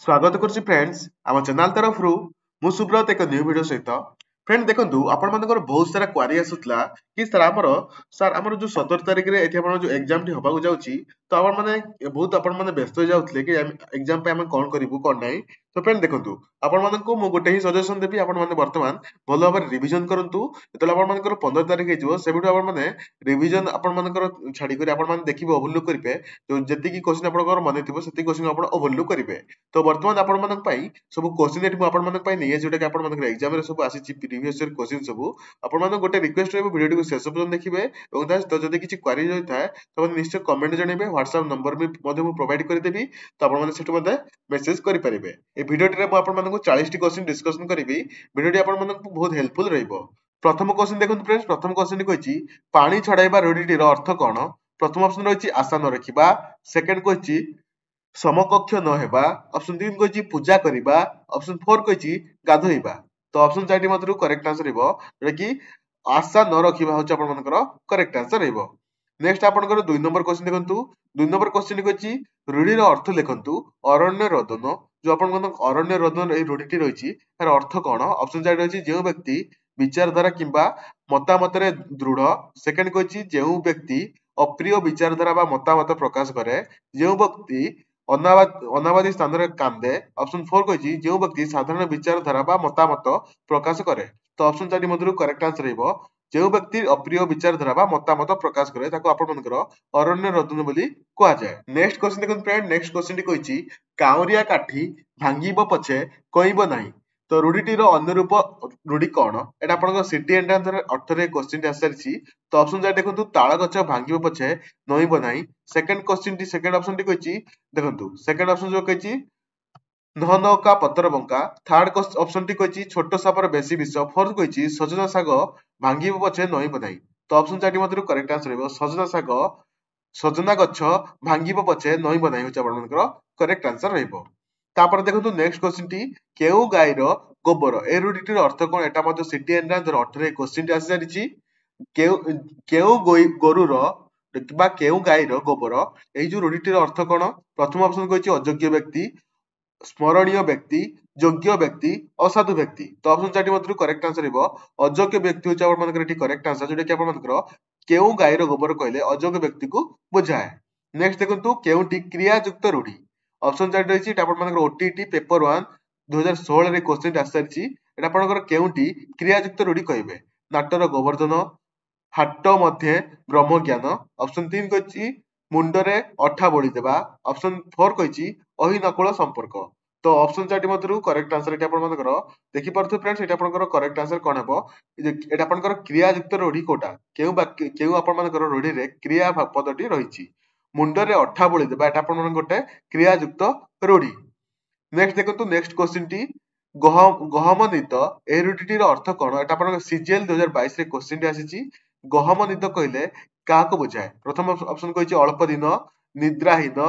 स्वागत करुच्ची फ्रेंड्स आम चैनल तरफ मु सुब्रत एक न्यू वीडियो सहित फ्रेंड देखंतु आपण मानकर बहुत सारा क्वारी आसुतला कि सर हमर जो 17 तारिख रे एठी आपण जो एग्जाम टी होबाकू जाउची तो आपण माने बहुत आपण माने व्यस्त हो जाउतले कि एग्जाम पे हम कोन करिवु कोन नै तो फ्रेंड देखंतु आपण मानकू मु गोटे ही सजेशन देबी आपण माने वर्तमान भलो भाबरे रिवीजन करंतु जेतले आपण मानकर 15 तारिख हेजिवो सेबिटु आपण माने रिवीजन आपण मानकर छाडी करी आपण माने देखिबो ओवरलुक करिवे तो जति की क्वेश्चन आपनकर मने थिबो सेति क्वेश्चन आपण ओवरलुक करिवे तो वर्तमान आपण मानक पई सब क्वेश्चन एठी आपण मानक पई नै जोटा कि आपण मानक एग्जाम रे सब आसी प्रीवियस ईयर क्वेश्चन सब आपण मानक गोटे रिक्वेस्ट रहबो वीडियो को शेष पर्यंत देखिबे एवं तो जदि किछि क्वेरी होय थाए तो निश्चय कमेंट जणेबे व्हाट्सएप नंबर भी मध्ये मु प्रोवाइड कर देबी तो आपण माने सेटु मध्ये मेसेज करि परिबे ए वीडियो रे मु आपण मानक 40 टी क्वेश्चन डिस्कशन करिबी वीडियो टी आपण मानक बहुत हेल्पफुल रहइबो प्रथम क्वेश्चन देखंतु फ्रेंड्स प्रथम क्वेश्चन कहछि पानी छडाइबा रूढिटी रो अर्थ कोन प्रथम ऑप्शन रहिछि आशा न रखिबा सेकंड कहछि समकक्ष न हेबा ऑप्शन 3 कहछि पूजा करिबा ऑप्शन 4 कहछि गाधोइबा तो ऑप्शन 4 टी मधुर करेक्ट आंसर हेबो जेटा कि आशा न रखिबा होछ आपण मानकर करेक्ट आंसर हेबो नेक्स्ट आपनकर 2 नंबर क्वेश्चन देखंतु 2 नंबर क्वेश्चन कहछि रूढिर अर्थ लेखंतु अरण्य रोदन जो आपण मानक अरण्य रोदन ए रूढिटी रहिछि तार अर्थ कोन ऑप्शन 4 रहिछि जेउ व्यक्ति विचारधारा किंबा मतामत रे दृढ़ सेकंड कहछि जेउ व्यक्ति अप्रिय विचारधारा बा मतामत प्रकाश करे जेउ व्यक्ति अनाबादी स्थान रे कांदे ऑप्शन 4 कहछि जेउ व्यक्ति साधारण विचारधारा बा मतामत प्रकाश करे तो ऑप्शन 4 मधुर करेक्ट आंसर हेबो जेउ व्यक्ति अप्रिय विचारधारा बा मतामत प्रकाश करे ताको आपण मनकर अरण्य रोदन बोली कुआ जाय नेक्स्ट क्वेश्चन देखन फ्रेंड नेक्स्ट क्वेश्चन टी कहछि काउरिया काठी भांगीबो पछे कइबो नाही तो रूढिटीर अन्य रूप रूढी कोन एटा आपन सिटी एंट्रांस अर्थ रे क्वेश्चन टी आसरछि तो ऑप्शन 4 देखंतु ताळ गछ भांगीबो पछे नइबो नाही सेकंड क्वेश्चन टी सेकंड ऑप्शन टी कहछि देखंतु सेकंड ऑप्शन जो कहछि नहनका पत्तर बंका थर्ड ऑप्शन टी कहछि छोट सापर बेसी विष फोर्थ कहछि सजना साग भांगीबो पछे नइबो नाही तो ऑप्शन 4 टी मधुर करेक्ट आंसर हेबो सजना साग सजना गछ भांगीबो पछे नइबो नाही होछ आपन मनकर करेक्ट आंसर रहइबो तापर देखंतु नेक्स्ट क्वेश्चन टी केउ गाईर गोबर ए रूढिटीर अर्थ कोन एटा मध्य सिटी एंट्रांस अर्थ रे क्वेश्चन टी आसी जारिछि केउ केउ गोरुर बा केउ गाईर गोबर ए जो रूढिटीर अर्थ कोन प्रथम ऑप्शन कहछि अयोग्य व्यक्ति स्मरणीय व्यक्ति योग्य व्यक्ति असाधु व्यक्ति तो ऑप्शन 4 मधुर करेक्ट आंसर हेबो अयोग्य व्यक्ति होछ आपण मानकर एठी करेक्ट आंसर जोटा कि आपण मानकर केउ गाईर गोबर कहले अयोग्य व्यक्ति को बुझाए नेक्स्ट देखंतु केउटी क्रिया युक्त रूढी ऑप्शन 4 रहिछि एटा आपण मानकर ओटीटी पेपर 1 2016 रे क्वेश्चन आसरछि एटा आपनकर केउटी क्रिया युक्त रूढी कहबे नाटर गोवर्धन हाट मध्ये ब्रह्म ज्ञान ऑप्शन 3 कहछि मुंडरे अठा बोली देबा ऑप्शन 4 कहछि अहि नकुल संपर्क तो ऑप्शन 4 मधुर करेक्ट आंसर एटा आपण मानकर देखि परथु फ्रेंड्स एटा आपनकर करेक्ट आंसर कोन हेबो एटा आपनकर क्रिया युक्त रूढी कोटा केउ आपण मानकर रूढी रे क्रिया पदटी रहिछि मुंडरे अठा बोली देबा एटा आपण मानकर गोटे क्रिया युक्त रूढी नेक्स्ट देखंतु नेक्स्ट क्वेश्चन टी गहम नित ए रूढिटीर अर्थ कोन एटा आपण सीजीएल 2022 रे क्वेश्चन टी आसीछि गहम नित कहले काको बुझाए प्रथम ऑप्शन कहछि अल्प दिन निद्राहीन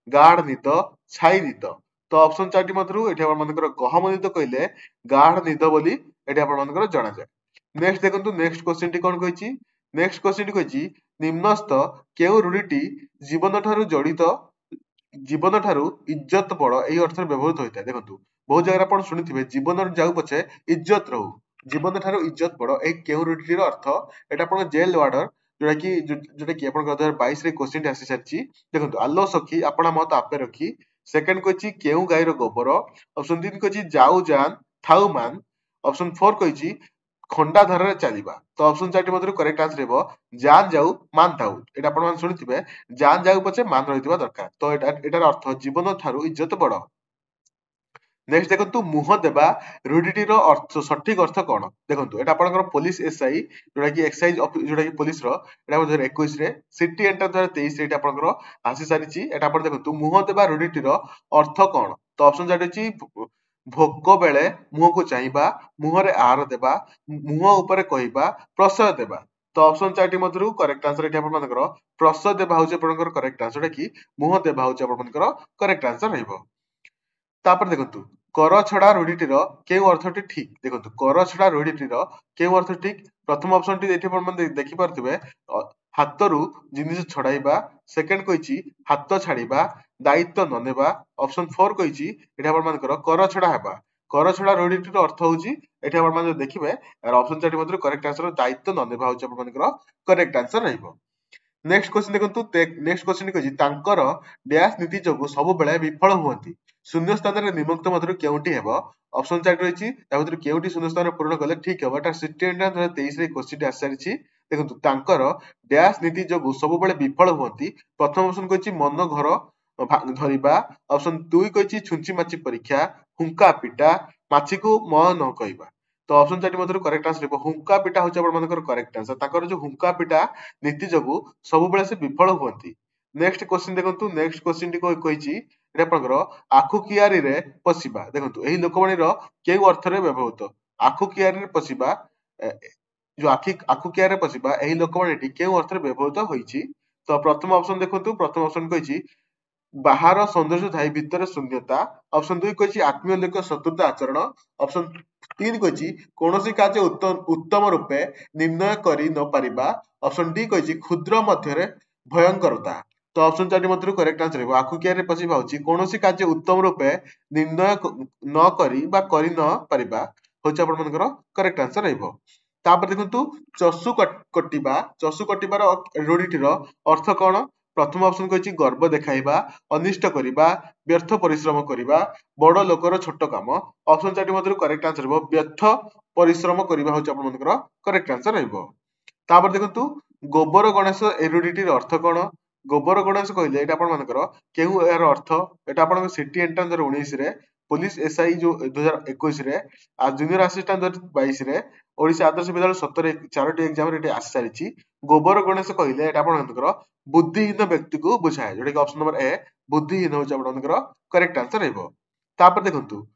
गाढ़ निद छाई निद तो ऑप्शन 4 टी मधुर एठी आपण मानकर गहम निद कहले गाढ़ निद बोली एठी आपण मानकर जणा जाय नेक्स्ट देखंतु नेक्स्ट क्वेश्चन टी कोन कहछि नेक्स्ट क्वेश्चन टी कहछि निम्नस्थ केउ रूढिटी जीवन ठारू इज्जत बड़ एही अर्थ व्यवहृत होइता देखंतु बहुत जगह आपण सुनिथिबे जीवन जाऊ पछे इज्जत रहू जीवन ठारू इज्जत बड़ ए केउ रूढिटीर अर्थ एटा आपण जेल वार्डर जोटा कि आपण 2022 रे क्वेश्चन आसी सारछि देखंतु आलो सखी आपणा मत आपे रखी सेकंड कहछि केउ गाईर गोबर ऑप्शन 3 कहछि जाऊ जान थाउ मान ऑप्शन 4 कहछि खंडा धारा रे चलीबा तो ऑप्शन 4 मधुर करेक्ट आंसर हेबो जान जाऊ मान थाउ एटा आपण मान सुनिथिबे जान जाऊ पछे मान रहितबा दरकार तो एटार अर्थ जीवन थारू इज्जत बड़ नेक्स्ट देखंतु मुह देबा रूढिटीर अर्थ सठिक अर्थ कोन देखंतु एटा आपनकर पुलिस एसआई जोटा कि एक्साइज जोटा कि पुलिस रो एटा 2021 रे सिटी एंटर 2023 रे एटा आपनकर आसी सारिछि एटा आपण देखंतु मुह देबा रूढिटीर अर्थ कोन तो ऑप्शन 4 अछि भोक बेले मुह को चाहिबा मुह रे आहार देबा मुह ऊपर कहिबा प्रशय देबा तो ऑप्शन 4 टी मधुर करेक्ट आंसर एटा आपण मानकर प्रशय देबा होचे आपनकर करेक्ट आंसर कि मुह देबा होचे आपण मानकर करेक्ट आंसर रहइबो तापर देखंतु कर छडा रूढिटीर केउ अर्थटी ठीक देखंतु कर छडा रूढिटीर केउ अर्थ ठीक प्रथम ऑप्शन टी एठी आपण देखि परथिबे ହାତରୁ ଜିନିଷ ଛଡାଇବା, ସେକେଣ୍ଡ କହିଛି ହାତ ଛାଡିବା, ଦାୟିତ୍ୱ ନ ନେବା, ଅପସନ 4 କହିଛି ଏଠି ଆପଣମାନଙ୍କର କର ଛଡା ହେବା। କର ଛଡା ରୂଢିଟିର ଅର୍ଥ ହଉଛି ଏଠି ଆପଣମାନେ ଯଦି ଦେଖିବେ ଅପସନ 4 ମଧ୍ୟରୁ କରେକ୍ଟ ଆନ୍ସର ଦାୟିତ୍ୱ ନ ନେବା ହଉଛି ଆପଣମାନଙ୍କର କରେକ୍ଟ ଆନ୍ସର ରହିବ। ନେକ୍ସଟ କ୍ୱେଶ୍ଚନ ଦେଖନ୍ତୁ, ନେକ୍ସଟ କ୍ୱେଶ୍ଚନ କହିଛି ତାଙ୍କର ଡ୍ୟାଶ ନୀତି ଯୋଗୁଁ ସବୁବେଳେ ବିଫଳ ହୁଅନ୍ତି। ଶୂନ୍ୟ ସ୍ଥାନରେ ନିମୁକ୍ତ ମଧ୍ୟରୁ କେଉଁଟି ହେବ? ଅପସନ 4 ରହିଛି ତା ଭିତରୁ କେଉଁଟି ଶୂନ୍ୟ ସ୍ଥାନ ପୂରଣ କଲେ ଠିକ ହେବ? ଏଟା ସିଟି ଏଣ୍ଟ୍ରାନ୍ସ 2023 ରେ କ୍ୱେଶ୍ଚନଟି ଆସିସାରିଛି। ଦେଖନ୍ତୁ ତାଙ୍କର ଡ୍ୟାଶ ନୀତି ଯୋଗୁଁ ସବୁବେଳେ ବିଫଳ ହୁଅନ୍ତି। ପ୍ରଥମ ଅପସନ କହିଛି ମନ ଘର ଧରିବା, ଅପସନ 2 କହିଛି ଛୁଞ୍ଚି ମାଛି ପରୀକ୍ଷା, ହୁଙ୍କା ପିଟା, ମାଛିକୁ ମ ନ କହିବା। ତ ଅପସନ 4 ମଧ୍ୟରୁ କରେକ୍ଟ ଆନ୍ସର ହେବ ହୁଙ୍କା ପିଟା ହଉଛି ଆପଣମାନଙ୍କର କରେକ୍ଟ ଆନ୍ସର। ତାଙ୍କର ଯୋଉ ହୁଙ୍କା ପିଟା ନୀତି ଯୋଗୁଁ ସବୁବେଳେ ସେ ବିଫଳ ହୁଅନ୍ତି। ନେକ୍ସଟ କ୍ୱେଶ୍ଚନ ଦେଖନ୍ତୁ, ନେକ୍ସଟ କ୍ୱେଶ୍ଚନଟି କହିଛି ଏଟା ଆପଣଙ୍କର ଆଖୁ କିଆରୀରେ ପଶିବା। ଦେଖନ୍ତୁ ଏହି ଲୋକବାଣୀର କେଉଁ ଅର୍ଥରେ ବ୍ୟବହୃତ? ଆଖୁ କିଆରୀରେ ପଶିବା, ଯୋଉ ଆଖୁ କିଆରୀରେ ପଶିବା ଏହି ଲୋକବାଣୀଟି କେଉଁ ଅର୍ଥରେ ବ୍ୟବହୃତ ହୋଇଛି? ତ ପ୍ରଥମ ଅପସନ ଦେଖନ୍ତୁ, ପ୍ରଥମ ଅପସନ କହିଛି ବାହାର ସୌନ୍ଦର୍ଯ୍ୟ ଥାଇ ଭିତରେ ଶୂନ୍ୟତା, ଅପସନ 2 କହିଛି ଆତ୍ମୀୟ ଲୋକ ଶତ୍ରୁତା ଆଚରଣ, ଅପସନ 3 କହିଛି କୌଣସି କାର୍ଯ୍ୟ ଉତ୍ତମ ରୂପେ ନିର୍ଣ୍ଣୟ କରି ନ ପାରିବା, ଅପସନ ଡି କହିଛି କ୍ଷୁଦ୍ର ମଧ୍ୟରେ ଭୟଙ୍କରତା। ତ ଅପସନ 4 ମଧ୍ୟରୁ କରେକ୍ଟ ଆନ୍ସର ହେବ ଆଖୁ କିଆରୀରେ ପଶିବା ହଉଛି କୌଣସି କାର୍ଯ୍ୟ ଉତ୍ତମ ରୂପେ ନିର୍ଣ୍ଣୟ ନ କରି ବା କରି ନ ପାରିବା ହଉଛି ଆପଣମାନଙ୍କର କରେକ୍ଟ ଆନ୍ସର ରହିବ। ତାପରେ ଦେଖନ୍ତୁ ଚଷୁ କଟିବା, ଚଷୁ କଟିବାର ରୂଢିଟିର ଅର୍ଥ କଣ? ପ୍ରଥମ ଅପସନ କହିଛି ଗର୍ବ ଦେଖାଇବା, ଅନିଷ୍ଟ କରିବା, ବ୍ୟର୍ଥ ପରିଶ୍ରମ କରିବା, ବଡ ଲୋକର ଛୋଟ କାମ। ଅପସନ 4 ମଧ୍ୟରୁ କରେକ୍ଟ ଆନ୍ସର ହେବ ବ୍ୟର୍ଥ ପରିଶ୍ରମ କରିବା ହଉଛି ଆପଣମାନଙ୍କର କରେକ୍ଟ ଆନ୍ସର ରହିବ। ତାପରେ ଦେଖନ୍ତୁ ଗୋବର ଗଣେଶ ଏ ରୂଢିଟିର ଅର୍ଥ କଣ? ଗୋବର ଗଣେଶ କହିଲେ ଏଇଟା ଆପଣମାନଙ୍କର କେଉଁ ଏହାର ଅର୍ଥ? ଏଟା ଆପଣଙ୍କ ସିଟି ଏଣ୍ଟ୍ରାନ୍ସ 2019 ରେ, पुलिस एसआई जो 2021 रे, जूनियर असिस्टेंट 2022 रे, ओडिशा आदर्श विद्यालय 17 चारोटी एग्जाम रे आसी सारिछि। गोबर गणेश कहले एटा आपनकर बुद्धिहीन व्यक्ति को बुझाए, जोटा कि ऑप्शन नंबर ए बुद्धिहीन होछ आपनकर करेक्ट आंसर हेबो। तापर देखंतु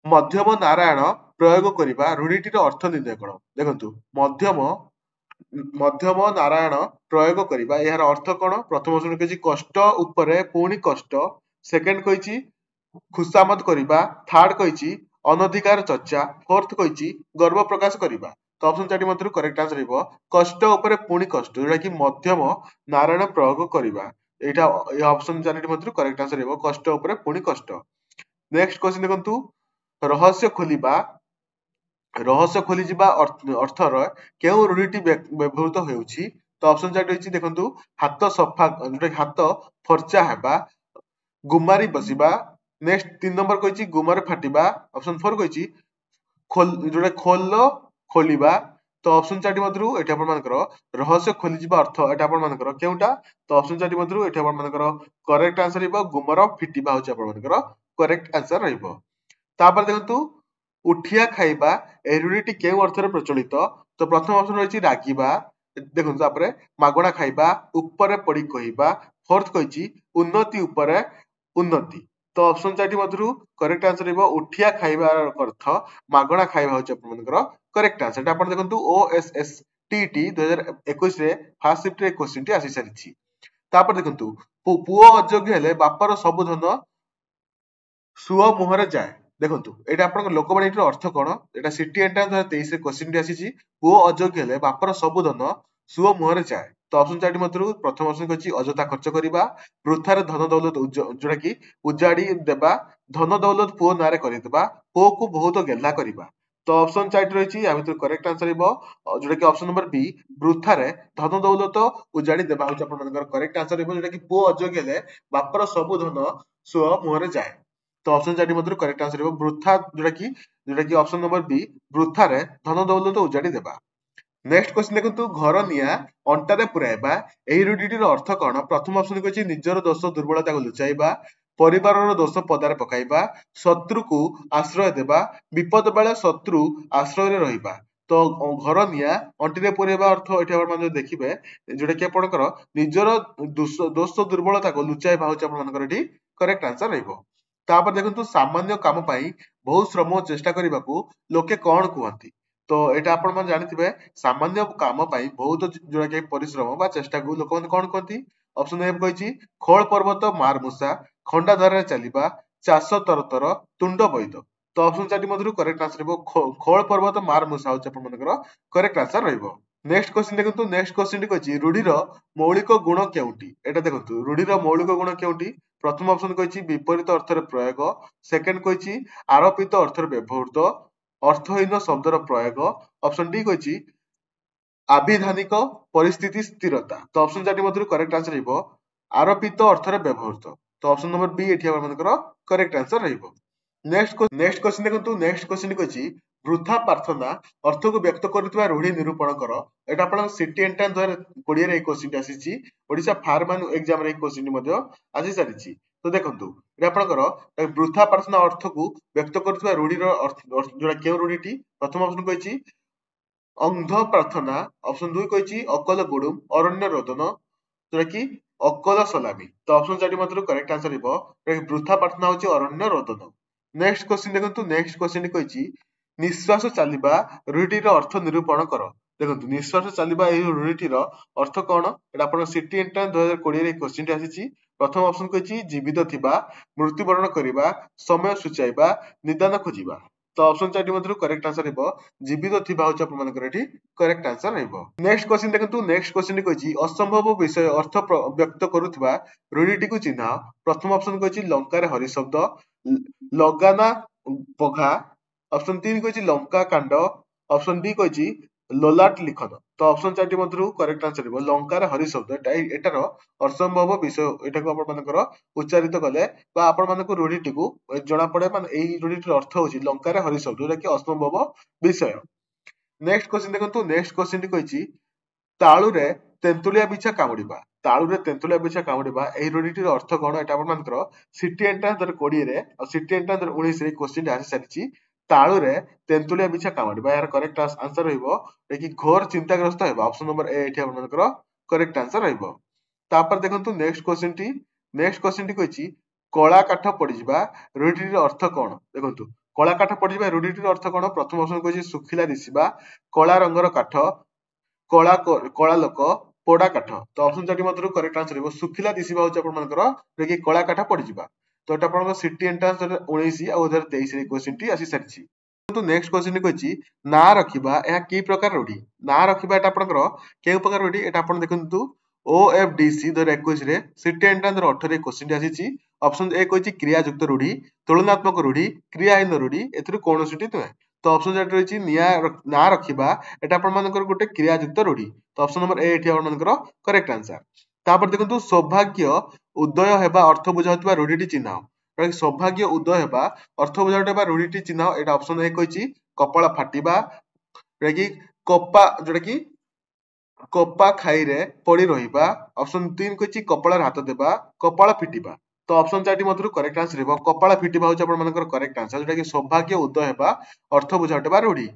मध्यम नारायण प्रयोग करिबा रूढ़िटीर अर्थ निर्णय कोन? देखंतु मध्यम नारायण प्रयोग करिबा यार अर्थ कोन? प्रथम ऑप्शन कहछि कष्ट उपरे पुणी कष्ट, सेकंड कहछि खुशामद करिबा, थर्ड कहछि अनधिकार चर्चा, फोर्थ कहछि गर्व प्रकाश करिबा। तो ऑप्शन 4 मध्यरु करेक्ट आंसर हेबो कष्ट उपरे पुणी कष्ट, जोटा कि मध्यम नारायण प्रयोग करिबा। एटा ए ऑप्शन 4 मध्यरु करेक्ट आंसर हेबो कष्ट उपरे पुणी कष्ट। नेक्स्ट क्वेश्चन देखंतु रहस्य खोलिबा, रहस्य खोली जिबा अर्थर केउ रूढ़िटी व्यवहृत हेउछि? तो ऑप्शन 4 रहिछि देखंतु हाथ सफा, जोटा कि हाथ फर्चा हेबा, गुमारी बसिबा। नेक्स्ट 3 नंबर कहछि गुमार फाटिबा, ऑप्शन 4 कहछि जोटा खोल खोलिबा। तो ऑप्शन 4 मध्यरु एटा आपण मानकर रहस्य खोली जिबा अर्थ एटा आपण मानकर केउटा? तो ऑप्शन 4 मध्यरु एटा आपण मानकर करेक्ट आंसर हेबो गुमार फिटिबा होछि आपण मानकर करेक्ट आंसर रहइबो। तापर देखंतु उठिया खाइबा ए रूढ़िटी केउ अर्थरे प्रचलित? तो प्रथम ऑप्शन रहिछि रागिबा, देखंतु तापरे मागणा खाइबा, ऊपर पड़ी कहिबा, फोर्थ कहछि उन्नति ऊपर उन्नति। तो ऑप्शन 4 मध्यरु करेक्ट आंसर हेबो उठिया खाइबार अर्थ मागणा खाइबा होछि आपनकर करेक्ट आंसर। एटा आपण देखंतु ओएसएसटीटी 2021 रे फर्स्ट शिफ्ट रे क्वेश्चन टी आसी सारिछि। तापर देखंतु पुओ अयोग्य हेले बापर सब धन सुओ मुहरे जाए। देखंतु एटा आपण लोकबाणीर अर्थ कोन? एटा सिटी एंट्रांस 2023 रे क्वेश्चन टी आसीछि पुओ अयोग्य हेले बापर सब धन सुओ मुहरे जाए। तो ऑप्शन 4 मध्यरु प्रथम ऑप्शन कहछि अजथा खर्च करिबा, वृथार धन दौलत जोटा कि उजाड़ी देबा, धन दौलत पुओ नारे करिदेबा, पुओ को बहुत गेल्ला करिबा। तो ऑप्शन 4 रहिछि या भितर करेक्ट आंसर हेबो जोटा कि ऑप्शन नंबर बी वृथारे धन दौलत उजाड़ी देबा होछि आपण मनकर करेक्ट आंसर हेबो, जोटा कि पुओ अयोग्य हेले बापर सब धन सुओ मुहरे जाए। तो ऑप्शन 4 मध्यरु करेक्ट आंसर हेबो वृथा, जोटा कि ऑप्शन नंबर बी वृथारे धन दौलत उजाड़ी देबा। नेक्स्ट क्वेश्चन देखंतु घर निया अंटारे पुराइबा एही रूढ़िटीर अर्थ कोन? प्रथम ऑप्शन कहछि निजर दोष दुर्बलता को लुचाइबा, परिवारर दोष पदारे पकाइबा, शत्रु को आश्रय देबा, विपद बेले शत्रु आश्रय रे रहिबा। तो घर निया अंटिरे पुराइबा अर्थ एठी आपण माने देखिबे जोटा कि आपणकर निजर दोष दुर्बलता को लुचाइबा होछि आपण मानकर एठी करेक्ट आंसर रहइबो। तापर देखंतु सामान्य काम पई बहुत श्रम और चेष्टा करबाकू लोके कोन कहंती? तो एटा आपण माने जानिथिबे सामान्य काम पई बहुत जोटा कि परिश्रम बा चेष्टा को लोक माने कोन कहंती? ऑप्शन ए कहछि खोल पर्वत मार मूसा, खंडा धारे चलिबा, चाष तरतर, तुंड बैद। तो ऑप्शन 4 मध्यरु करेक्ट आंसर हेबो खोल पर्वत मार मूसा होछि आपण मानकर करेक्ट आंसर रहइबो। नेक्स्ट क्वेश्चन देखंतु नेक्स्ट क्वेश्चन कहछि रूढ़ीर मौलिक गुण केउंटी एटा देखंतु रूढ़ीर मौलिक गुण केउंटी प्रथम ऑप्शन कहछि विपरीत अर्थर प्रयोग सेकंड कहछि आरोपित अर्थर व्यवहृत अर्थहीन शब्दर प्रयोग ऑप्शन डी कहछि आविधानिक परिस्थिति स्थिरता तो ऑप्शन चारटी मध्यरु करेक्ट आंसर रहइबो आरोपित अर्थर व्यवहृत तो ऑप्शन नंबर बी एठी हमनकर करेक्ट आंसर रहइबो नेक्स्ट क्वेश्चन देखंतु नेक्स्ट क्वेश्चन कहछि वृथा प्रार्थना अर्थ को व्यक्त करुवा रूढ़ी निरूपण कर एटा आपण सिटी एंट्रांस 2020 रे क्वेश्चन आसीची ओडिसा फार्मन एग्जाम रे क्वेश्चन मध्ये आसी सारिची तो देखंतु एटा आपणकर वृथा प्रार्थना अर्थ को व्यक्त करुवा रूढ़ी रो जोडा के रूढ़ीटी प्रथम ऑप्शन कहछि अंध प्रार्थना ऑप्शन 2 कहछि अकल गुडुम अरण्य रोदन जोडा कि अकल सलामी तो ऑप्शन चारटी मध्यरु करेक्ट आंसर हिबो वृथा प्रार्थना होछि अरण्य रोदन नेक्स्ट क्वेश्चन देखंतु नेक्स्ट क्वेश्चन कहछि निश्वास चालिबा रूढ़ीर अर्थ निरूपण कर देखंतु निश्वास चालिबा एही रूढ़ीटीर अर्थ कोन एटा आपण सिटी एंट्रांस 2020 रे क्वेश्चन आसीची प्रथम ऑप्शन कहछि जीवित थिबा मृत्युवरण करिबा समय सूचाइबा निदान खोजिबा तो ऑप्शन चारटी मध्यरु करेक्ट आंसर हेबो जीवित थिबा होछ आपण मानकर एठी करेक्ट आंसर रहइबो नेक्स्ट क्वेश्चन देखंतु नेक्स्ट क्वेश्चन कहछि असंभव विषय अर्थ व्यक्त करूथबा रूढ़ीटी को चिन्ह प्रथम ऑप्शन कहछि लंका रे हरि शब्द लगाना पघा ऑप्शन 3 कहछि लंका कांड ऑप्शन डी कहछि लोलाट लिखन तो ऑप्शन चारटी मध्यरु करेक्ट आंसर हेबो लंका रे हरि शब्द एटार असंभव विषय एटाको आपण मानकर उच्चारित कले बा आपण मानको रूढ़ीटी को जणा पड़े माने एही रूढ़ीटीर अर्थ होछि लंका रे हरि शब्द जोटा कि असंभव विषय नेक्स्ट क्वेश्चन देखंतु नेक्स्ट क्वेश्चन कहछि ताळु रे तेंतुलिया बिछा कामुडिबा ताळु रे तेंतुलिया बिछा कामुडिबा एही रूढ़ीटीर अर्थ कोन एटा आपण मानकर सिटी एंट्रांस 2020 रे और सिटी एंट्रांस 2019 रे क्वेश्चन आसी सारिछि ताळु रे तेंतुलिया बिछा कामुडिबा यार करेक्ट आंसर रहइबो कि घोर चिंताग्रस्त हेबा ऑप्शन नंबर ए एठी आपण मानकर करेक्ट आंसर रहइबो तापर देखंतु नेक्स्ट क्वेश्चन टी कहछि कळा काठ पडिजिबा रूढ़ीटीर अर्थ कोन देखंतु कळा काठ पडिजिबा रूढ़ीटीर अर्थ कोन प्रथम ऑप्शन कहछि सुखिला दिसिबा कळा रंगर काठ कळा लोक पोड़ा काठ तो ऑप्शन चारटी मध्यरु करेक्ट आंसर हेबो सुखिला दिसिबा होछ आपण मानकर कि कळा काठ पडिजिबा तो एटा आपण सिटी एंट्रांस 19 आ 2023 रे क्वेश्चन टी आसी सारिछि तो नेक्स्ट क्वेश्चन कहछि ना रखिबा एहा की प्रकार रूढ़ी ना रखिबा एटा आपनकर के प्रकार रूढ़ी एटा आपण देखंतु ओएफडीसी 2021 रे सिटी एंट्रांस 18 रे क्वेश्चन टी आसीछि ऑप्शन ए कहछि क्रिया युक्त रूढ़ी तुलनात्मक रूढ़ी क्रियाहीन रूढ़ी एथुरु कोनोसिटी तुहे तो ऑप्शन जेट रहिछि ना रखिबा एटा आपण मानकर गोटे क्रिया युक्त रूढ़ी तो ऑप्शन नंबर ए एठी आपण मानकर करेक्ट आंसर तापर देखंतु सौभाग्य उदय हेबा अर्थ बुझाउतबा रूढ़ीटी चिन्ह सौभाग्य उदय हेबा अर्थ बुझाउतबा रूढ़ीटी चिन्ह एटा ऑप्शन ए कहछि कपाळ फाटिबा कि कपा जोटा कि कपा खाई रे पड़ी रहिबा ऑप्शन 3 कहछि कपाळ हाथ देबा कपाळ फिटिबा तो ऑप्शन चारटी मध्यरु करेक्ट आंसर हेबो कपाळ फिटिबा होछ आपण मानकर करेक्ट आंसर जोटा कि सौभाग्य उदय हेबा अर्थ बुझाउतबा रूढ़ी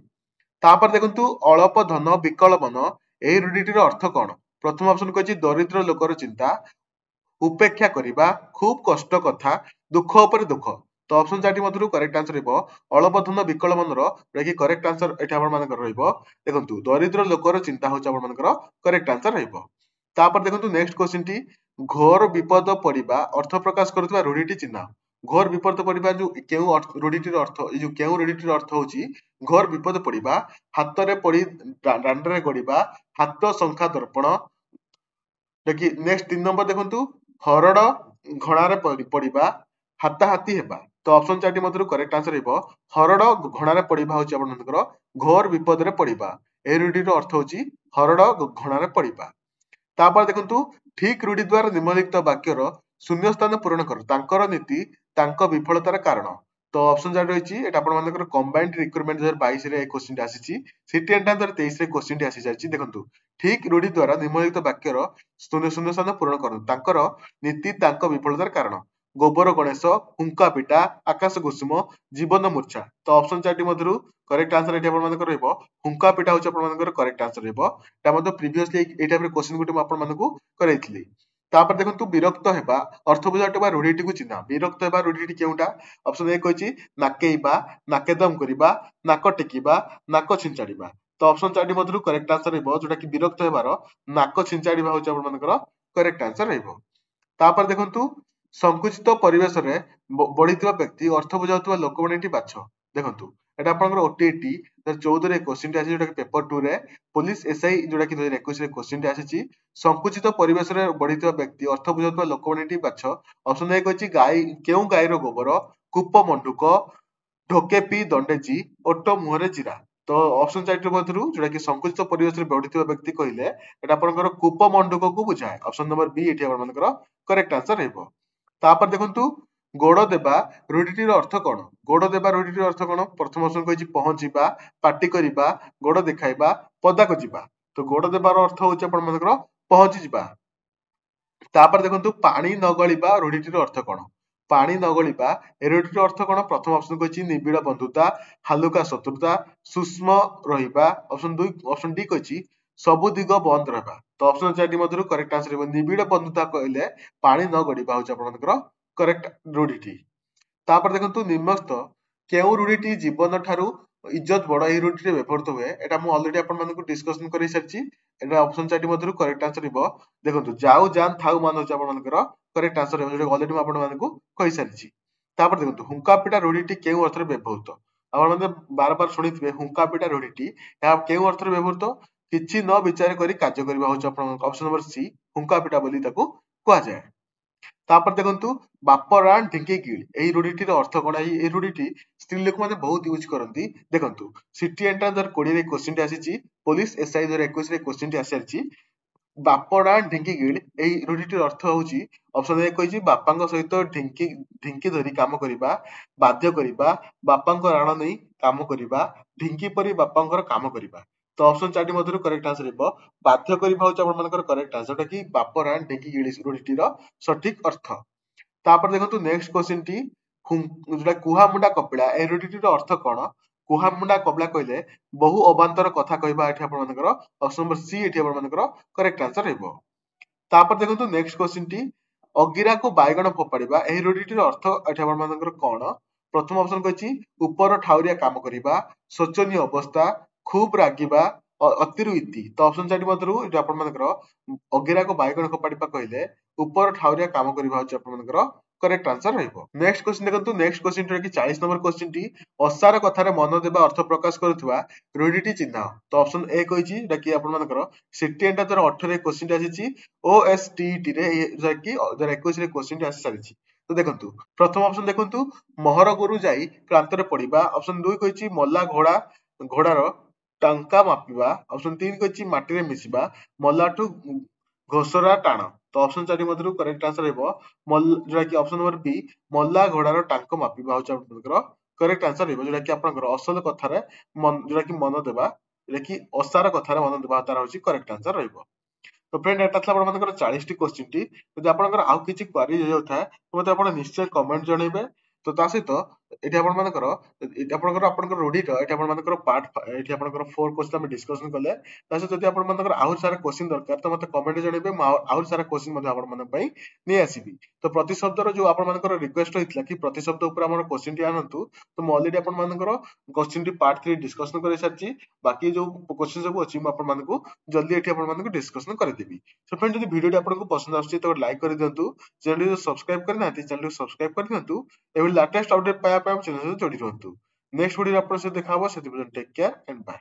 तापर देखंतु अल्प धन विकलवन एही रूढ़ीटीर अर्थ कोन प्रथम ऑप्शन कहछि दरिद्र लोकर चिंता उपेक्षा करिबा खूब कष्ट कथा दुख ऊपर दुख तो ऑप्शन चारटी मध्यरु करेक्ट आंसर हेबो अल्प धन विकलवनर कि करेक्ट आंसर एठी आपण मानकर रहइबो देखंतु दरिद्र लोकर चिंता होछ आपण मानकर करेक्ट आंसर रहइबो तापर देखंतु नेक्स्ट क्वेश्चन टी घोर विपद पड़िबा अर्थ प्रकाश करथबा रूढ़ीटी चिन्ह घोर विपद पड़िबा जो केउ रूढ़ीटीर अर्थ ए जो केउ रूढ़ीटीर अर्थ होछि घोर विपद पड़िबा हाथ रे पड़ी डांड रे गड़िबा हाथ संख्या दर्पण देखि नेक्स्ट 3 नंबर देखंतु हरड़ घणा रे पड़िबा हाथाहाती हेबा तो ऑप्शन चारटी मध्यरु करेक्ट आंसर हेबो हरड़ घणा रे पड़िबा होछि आपण मानकर घोर विपद रे पड़िबा ए रूढ़ीर अर्थ होछि हरड़ घणा रे पड़िबा तापर देखंतु ठीक रूढ़ी द्वारा निम्नलिखित वाक्यर शून्य स्थान पूरण कर तांकर नीति तांक विफलतार कारण तो ऑप्शन जा रही एटा आपण मानकर कंबाइंड रिक्रुटमेंट 2022 रे क्वेश्चन आसीची सिटी एंट्रांस 2023 रे क्वेश्चन आसी जायछि देखंतु ठीक रूढ़ी द्वारा निम्नलिखित वाक्यर शून्य शून्य स्थान पूरण कर तांकर नीति तांक विफलतार कारण गोबर गणेश हुंका पिटा आकाश कुसुम जीवन मूर्छा तो ऑप्शन चारटी मध्यरु करेक्ट आंसर एठी आपण मानकर रहइबो हुंका पिटा होछ आपण मानकर करेक्ट आंसर रहइबो एटा मध्ये प्रीवियसली ए टाइप रे क्वेश्चन गुटे म आपण मानकु करैथिली तापर देखंतु विरक्त हेबा अर्थ बुझाटबा रूढ़ीटी को चिन्ह विरक्त हेबा रूढ़ीटी केउटा ऑप्शन ए कहछि नाकेइबा नाकेदम करिबा नाक टेकिबा नाक छिंचाड़ीबा तो ऑप्शन चारटी मध्यरु करेक्ट आंसर रहइबो जोटा कि विरक्त हेबार नाक छिंचाड़ीबा होछ आपण मानकर करेक्ट आंसर रहइबो तापर देखंतु संकुचित परिवेश रे बढ़िथिबा व्यक्ति अर्थ बुझाउतबा लोकवाणीटी बाछ देखंतु এটা আপনার OTT 2014 ରେ क्वेश्चन টি আছে जोटा कि पेपर 2 रे पुलिस एसआई जोटा कि 2021 रे क्वेश्चन टी आसीची संकुचित परिवेश रे बढ़िଥିବା व्यक्ति अर्थ बुझाउଥିବା ଲୋକମାନେ ବାଛ ऑप्शन ए कहछि गाय केउ गायର ଗୋବର କୂପ ମଣ୍ଡୁକ ढोके पी दंडेची ओटो मुहरे चिरा तो ऑप्शन 4 मध्यरु जोटा कि संकुचित परिवेश रे बढ़िଥିବା व्यक्ति कहले एटा आपनकर कूप मंडूक को बुझाए ऑप्शन नंबर बी एठी आपनकर करेक्ट आंसर हेबो तापर देखंतु गोड़ देबा रूढ़िटीर अर्थ कोन गोड़ देबा रूढ़िटीर अर्थ कोन प्रथम ऑप्शन कहछि पहुंचीबा पार्टी करिबा गोड़ देखाइबा पदाको जिबा तो गोड़ देबार अर्थ होछि आपनकर पहुंची जिबा तापर देखंतु पानी न गळिबा रूढ़िटीर अर्थ कोन पानी न गळिबा रूढ़िटीर अर्थ कोन प्रथम ऑप्शन कहछि निबिड़ बंधुता हालुका शत्रुता सूक्ष्म रहिबा ऑप्शन 2 ऑप्शन डी कहछि सबु दिग बंद रहबा तो ऑप्शन 4 टी मध्यरु करेक्ट आंसर हेबो निबिड़ बंधुता कहले पानी न गळिबा होछि आपनकर करेक्ट रूढ़िटी तापर देखंतु निम्नस्थ केउ रूढ़िटी जीवन ठारू इज्जत बड़ ए रूढ़िटी व्यवहृत हुए एटा मु ऑलरेडी आपन मानकु डिस्कशन करि सारछि एटा ऑप्शन 4 टी मध्यरु करेक्ट आंसर हेबो देखंतु जाऊ जान थाऊ मान होछि आपन मानकर करेक्ट आंसर हेबो जेटा ऑलरेडी मु आपन मानकु कहि सारछि तापर देखंतु हुंका पिटा रूढ़िटी केउ अर्थ रे व्यवहृत आपन माने बार बार सुनिथिबे हुंका पिटा रूढ़िटी या केउ अर्थ रे व्यवहृत किछि न विचार करी कार्य करबा होछि आपन ऑप्शन नंबर सी हुंका पिटा बोली ताकू कुआ जाय तापर देखंतु बापरान ढिंकी गिल एही रूढ़िटीर अर्थ कोन एही रूढ़िटी स्त्री लोक माने बहुत यूज करंती देखंतु सिटी एंट्रांस 2020 रे क्वेश्चन टी आसीची पुलिस एसआई 2021 रे क्वेश्चन टी आसीची बापरान ढिंकी गिल एही रूढ़िटीर अर्थ होची ऑप्शन ए कहिची बापांग सहित ढिंकी ढिंकी धरी काम करिबा बाध्य करिबा बापांग राण नै काम करिबा ढिंकी परी बापांगर काम करिबा तो ऑप्शन 4 टी मध्यरु करेक्ट आंसर हेबो बाध्य करिबा होची आपन मानकर करेक्ट आंसर जोटा कि बापरान ढिंकी गिल रूढ़िटीर सठिक अर्थ तापर देखंतु नेक्स्ट क्वेश्चन टी जोटा कुहामुंडा कपिला ए रूढ़िटीर अर्थ कोन कुहामुंडा कपिला कहले बहु अबांतर कथा कहबा एठी आपन मानकर ऑप्शन नंबर सी एठी आपन मानकर करेक्ट आंसर हेबो तापर देखंतु नेक्स्ट क्वेश्चन टी अगिरा को बायगण फोपाड़िबा एही रूढ़िटीर अर्थ एठी आपन मानकर कोन प्रथम ऑप्शन कहछि ऊपर ठाउरिया काम करिबा शोचनीय अवस्था खूब रागिबा अतिरु इति तो ऑप्शन 4 मध्यरु एठी आपन मानकर अगिरा को बायगण फोपाड़िबा कहले ऊपर ठाउरिया काम करिबा होछि आपन मानकर करेक्ट आंसर रहइबो नेक्स्ट क्वेश्चन देखंतु next question T 40 number question T असार कथारे मन देबा अर्थ प्रकाश करूथबा रूढ़िटी चिन्ह तो ऑप्शन ए कहिछि एटा कि आपन मानकर सिटी एंटा 2018 रे क्वेश्चन टी आसीछि ओएसटीटी रे जाकी 2021 रे क्वेश्चन टी आसी सारिछि तो देखंतु प्रथम ऑप्शन देखंतु मोहर गुरु जाई क्रांतरे पडिबा ऑप्शन 2 कहिछि मल्ला घोड़ार टांका मापिबा ऑप्शन 3 कहिछि माटी रे मिसिबा मल्लाठु घोसरा टाण तो ऑप्शन 4 मध्यरु करेक्ट आंसर हेबो जोटा कि ऑप्शन नंबर बी मल्ला घोड़ार टांक मापिबा होछि आपनकर करेक्ट आंसर हेबो जोटा कि आपनकर असल कथारे जोटा कि मन देबा जोटा कि असार कथारे मन देबा तार होछि करेक्ट आंसर रहइबो तो फ्रेंड एटा थला आपनकर 40 टी क्वेश्चन टी यदि आपनकर आउ किछि क्वेरी होता तो मते आपण निश्चय कमेंट जणैबे तो ता सहित एठी आपण मानकर एठी आपनकर रूढ़िटा एठी आपण मानकर पार्ट एठी आपनकर 4 क्वेश्चन हम डिस्कशन कले ता सहित जदि आपण मानकर आउर सारा क्वेश्चन दरकार तो मते कमेंट जणैबे आउर सारा क्वेश्चन मध्ये आपण मन पई नै आसीबी तो प्रति शब्द रो जो आपण मानकर रिक्वेस्ट होइतला कि प्रति शब्द ऊपर हमर क्वेश्चन टी आनंतु तो म ऑलरेडी आपण मानकर क्वेश्चन टी पार्ट 3 डिस्कशन करे सारची बाकी जो क्वेश्चन सब अछि म आपण मानकु जल्दी एठी आपण मानकु डिस्कशन करे देबी सो फ्रेंड जदि वीडियो टी आपनको पसंद आछि तो लाइक कर दियंतु चैनल को सब्सक्राइब करना चैनल को सब्सक्राइब कर दियंतु एवं लेटेस्ट अपडेट पाया चैनल से जोड़ी रहंतु नेक्स्ट वीडियो आपन से देखा हो से टेक केयर एंड बाय।